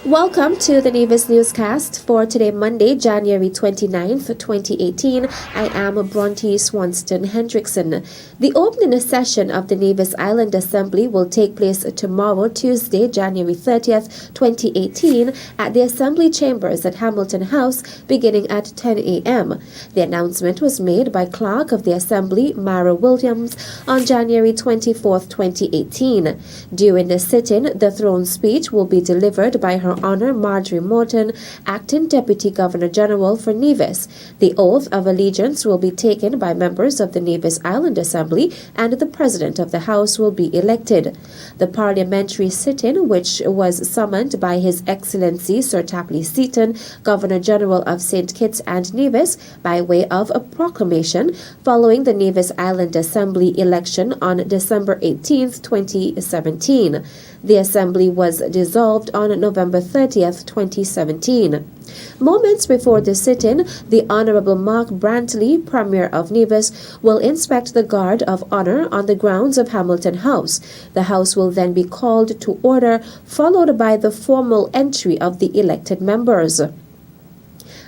Welcome to the Nevis Newscast for today, Monday, January 29th, 2018. I am Bronte Swanston Hendrickson. The opening session of the Nevis Island Assembly will take place tomorrow, Tuesday, January 30th, 2018, at the Assembly Chambers at Hamilton House, beginning at 10 a.m. The announcement was made by Clerk of the Assembly, Mara Williams, on January 24th, 2018. During the sit-in, the throne speech will be delivered by Her Honor Marjorie Morton, Acting Deputy Governor General for Nevis. The oath of allegiance will be taken by members of the Nevis Island Assembly, and the President of the House will be elected. The parliamentary sit-in, which was summoned by His Excellency Sir Tapley Seaton, Governor General of St. Kitts and Nevis, by way of a proclamation following the Nevis Island Assembly election on December 18, 2017. The Assembly was dissolved on November 30th, 2017. Moments before the sit-in, the Honorable Mark Brantley, Premier of Nevis, will inspect the Guard of Honor on the grounds of Hamilton House. The House will then be called to order, followed by the formal entry of the elected members.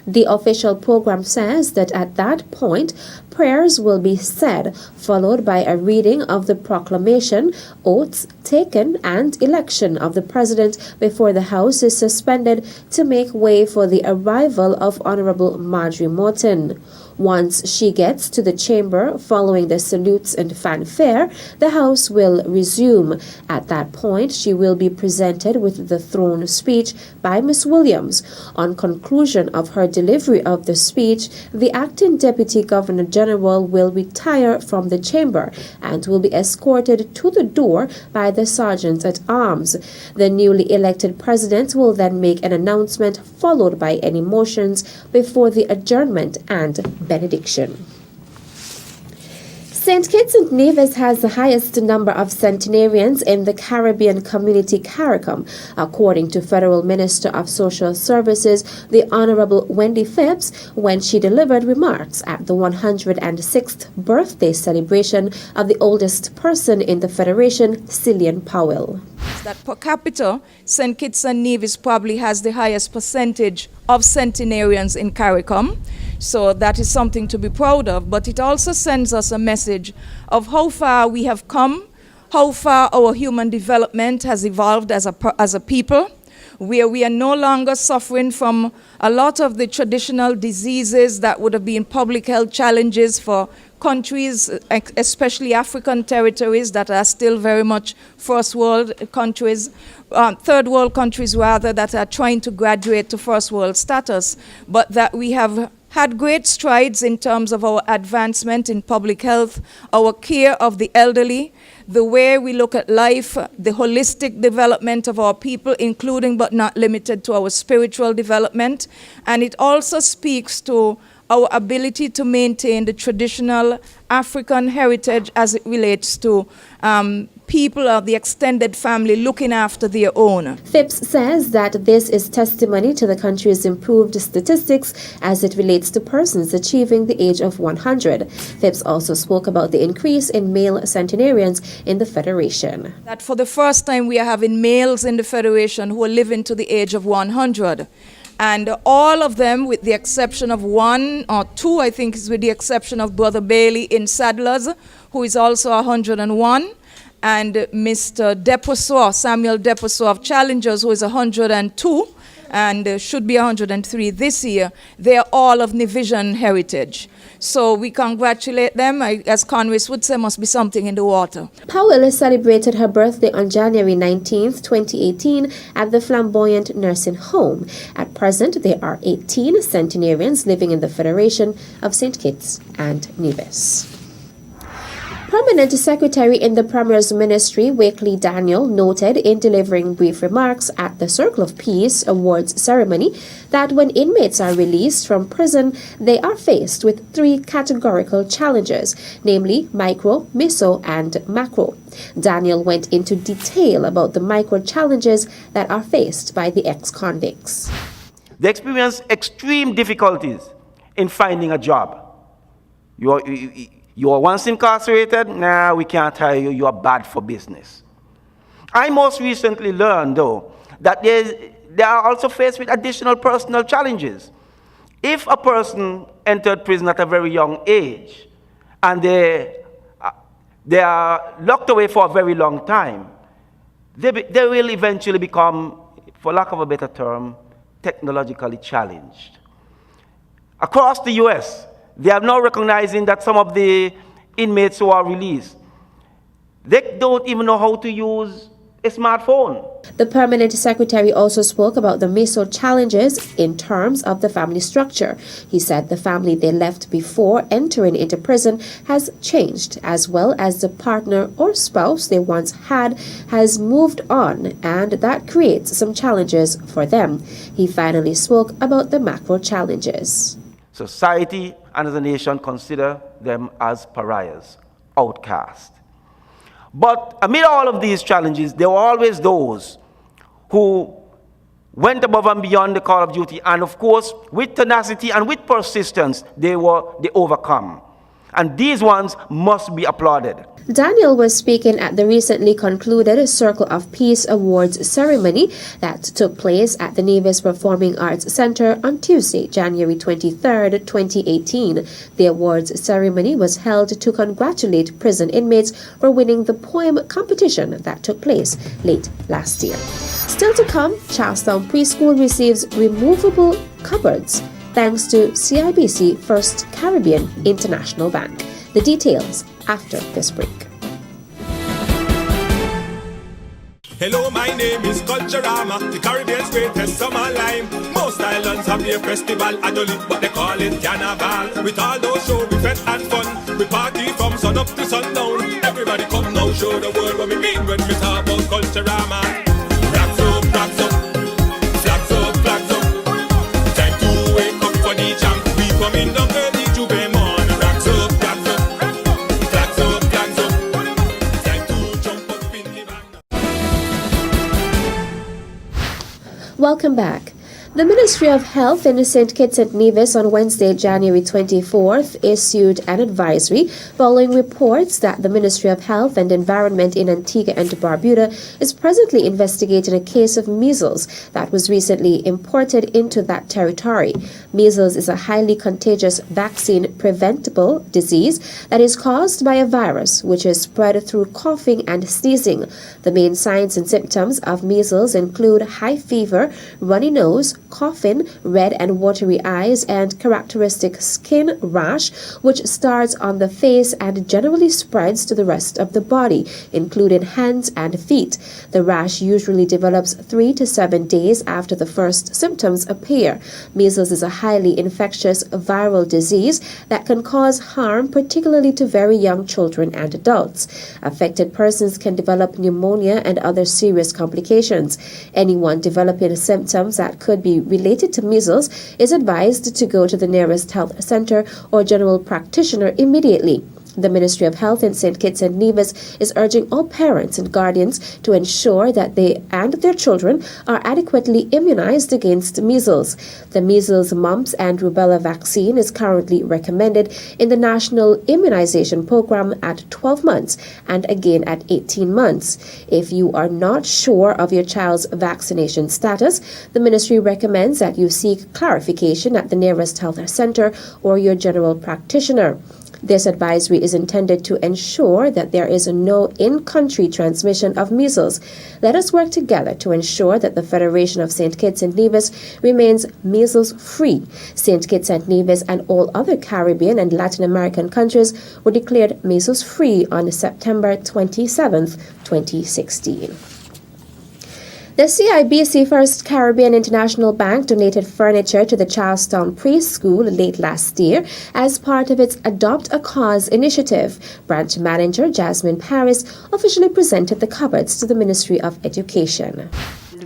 The official program says that at that point, prayers will be said, followed by a reading of the proclamation, oaths taken, and election of the President before the House is suspended to make way for the arrival of Honorable Marjorie Morton. Once she gets to the chamber following the salutes and fanfare, the House will resume. At that point, she will be presented with the throne speech by Miss Williams. On conclusion of her delivery of the speech, the Acting Deputy Governor General will retire from the chamber and will be escorted to the door by the Sergeant at Arms. The newly elected President will then make an announcement, followed by any motions before the adjournment and benediction. St. Kitts and Nevis has the highest number of centenarians in the Caribbean community CARICOM, according to Federal Minister of Social Services, the Honorable Wendy Phipps, when she delivered remarks at the 106th birthday celebration of the oldest person in the Federation, Cillian Powell. That per capita, St. Kitts and Nevis probably has the highest percentage of centenarians in CARICOM. So that is something to be proud of, but it also sends us a message of how far we have come, how far our human development has evolved as a people, where we are no longer suffering from a lot of the traditional diseases that would have been public health challenges for countries, especially African territories that are still very much first world countries, third world countries rather, that are trying to graduate to first world status, but that we have had great strides in terms of our advancement in public health, our care of the elderly, the way we look at life, the holistic development of our people, including but not limited to our spiritual development. And it also speaks to our ability to maintain the traditional African heritage as it relates to people of the extended family looking after their own. Phipps says that this is testimony to the country's improved statistics as it relates to persons achieving the age of 100. Phipps also spoke about the increase in male centenarians in the Federation. That for the first time we are having males in the Federation who are living to the age of 100. And all of them, with the exception of one or two, I think is with the exception of Brother Bailey in Sadlers, who is also 101, and Mr. Deposour, Samuel Deposour of Challengers, who is 102 and should be 103 this year. They are all of Nevisian heritage. So we congratulate them. As Conway would say, must be something in the water. Powell celebrated her birthday on January 19th, 2018 at the Flamboyant Nursing Home. At present, there are 18 centenarians living in the Federation of St. Kitts and Nevis. Permanent Secretary in the Premier's Ministry, Wakely Daniel, noted in delivering brief remarks at the Circle of Peace Awards ceremony that when inmates are released from prison, they are faced with three categorical challenges, namely micro, meso, and macro. Daniel went into detail about the micro challenges that are faced by the ex-convicts. They experience extreme difficulties in finding a job. You are once incarcerated, nah, we can't hire you, you are bad for business. I most recently learned, though, that they are also faced with additional personal challenges. If a person entered prison at a very young age and they are locked away for a very long time, they will eventually become, for lack of a better term, technologically challenged. Across the US, they are now recognizing that some of the inmates who are released, they don't even know how to use a smartphone. The permanent secretary also spoke about the meso challenges in terms of the family structure. He said the family they left before entering into prison has changed, as well as the partner or spouse they once had has moved on, and that creates some challenges for them. He finally spoke about the macro challenges. Society and as a nation consider them as pariahs, outcasts. But amid all of these challenges, there were always those who went above and beyond the call of duty, and of course, with tenacity and with persistence, they overcome. And these ones must be applauded. Daniel was speaking at the recently concluded Circle of Peace Awards ceremony that took place at the Nevis Performing Arts Center on Tuesday, January 23, 2018. The awards ceremony was held to congratulate prison inmates for winning the poem competition that took place late last year. Still to come, Charlestown Preschool receives removable cupboards thanks to CIBC First Caribbean International Bank. The details after this break. Hello, my name is Culturama, the Caribbean's greatest summer line. Most islands have their festival annually, but they call it Carnival. With all those shows, we fete and fun. We party from sun up to sundown. Everybody come now, show the world what we mean when we talk about Culturama. Rocks up, flags up, flags up. Time to wake up for the jam. We coming down early to be morn. Rocks up, flags up. Time to jump up in the band. Welcome back. The Ministry of Health in St. Kitts and Nevis on Wednesday, January 24th, issued an advisory following reports that the Ministry of Health and Environment in Antigua and Barbuda is presently investigating a case of measles that was recently imported into that territory. Measles is a highly contagious vaccine-preventable disease that is caused by a virus which is spread through coughing and sneezing. The main signs and symptoms of measles include high fever, runny nose, coughing, red and watery eyes, and characteristic skin rash, which starts on the face and generally spreads to the rest of the body, including hands and feet. The rash usually develops 3 to 7 days after the first symptoms appear. Measles is a highly infectious viral disease that can cause harm, particularly to very young children and adults. Affected persons can develop pneumonia and other serious complications. Anyone developing symptoms that could be related to measles is advised to go to the nearest health center or general practitioner immediately. The Ministry of Health in St. Kitts and Nevis is urging all parents and guardians to ensure that they and their children are adequately immunized against measles. The measles, mumps, and rubella vaccine is currently recommended in the National Immunization Program at 12 months and again at 18 months. If you are not sure of your child's vaccination status, the ministry recommends that you seek clarification at the nearest health center or your general practitioner. This advisory is intended to ensure that there is no in-country transmission of measles. Let us work together to ensure that the Federation of St. Kitts and Nevis remains measles-free. St. Kitts and Nevis and all other Caribbean and Latin American countries were declared measles-free on September 27, 2016. The CIBC First Caribbean International Bank donated furniture to the Charlestown Preschool late last year as part of its Adopt a Cause initiative. Branch Manager Jasmine Paris officially presented the cupboards to the Ministry of Education.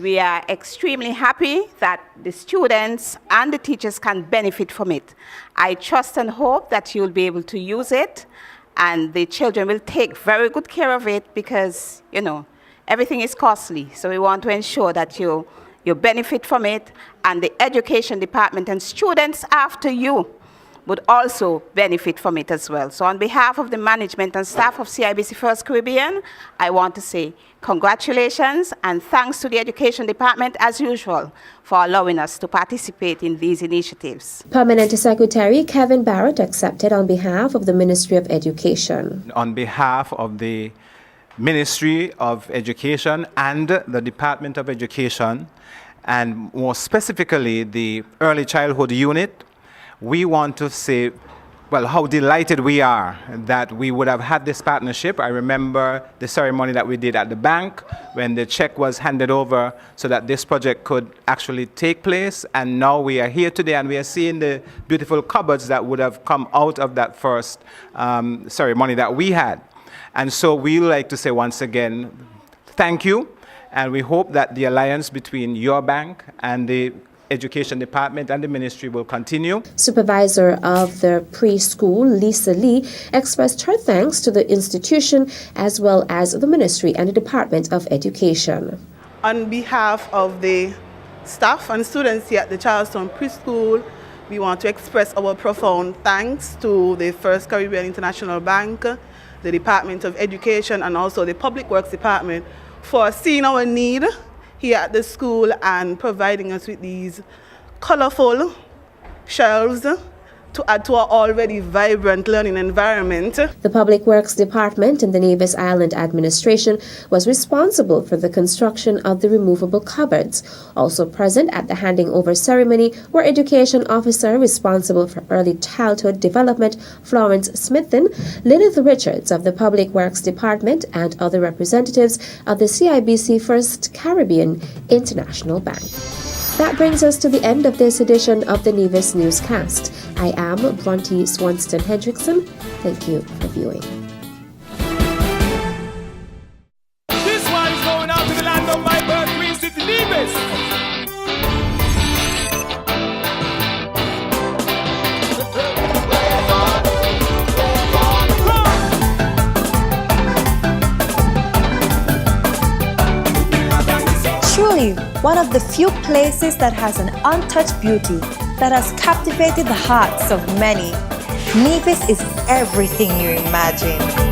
We are extremely happy that the students and the teachers can benefit from it. I trust and hope that you'll be able to use it and the children will take very good care of it because, everything is costly, so we want to ensure that you benefit from it, and the education department and students after you would also benefit from it as well. So on behalf of the management and staff of CIBC First Caribbean, I want to say congratulations and thanks to the Education Department, as usual, for allowing us to participate in these initiatives. Permanent Secretary Kevin Barrett accepted on behalf of the Ministry of Education. On behalf of the Ministry of Education and the Department of Education, and more specifically the Early Childhood Unit, we want to say, well, how delighted we are that we would have had this partnership. I remember the ceremony that we did at the bank when the check was handed over so that this project could actually take place. And now we are here today and we are seeing the beautiful cupboards that would have come out of that first ceremony that we had. And so we like to say once again, thank you. And we hope that the alliance between your bank and the Education Department and the ministry will continue. Supervisor of the preschool, Lisa Lee, expressed her thanks to the institution as well as the ministry and the Department of Education. On behalf of the staff and students here at the Charlestown Preschool, we want to express our profound thanks to the First Caribbean International Bank, the Department of Education, and also the Public Works Department for seeing our need here at the school and providing us with these colorful shelves to add to our already vibrant learning environment. The Public Works Department and the Nevis Island Administration was responsible for the construction of the removable cupboards. Also present at the handing over ceremony were Education Officer responsible for early childhood development, Florence Smithen, Lilith Richards of the Public Works Department, and other representatives of the CIBC First Caribbean International Bank. That brings us to the end of this edition of the Nevis Newscast. I am Bronte Swanston Hendrickson. Thank you for viewing. This one is going out to the land of my birth, Queen City, Nevis. Truly, one of the few places that has an untouched beauty that has captivated the hearts of many. Nevis is everything you imagine.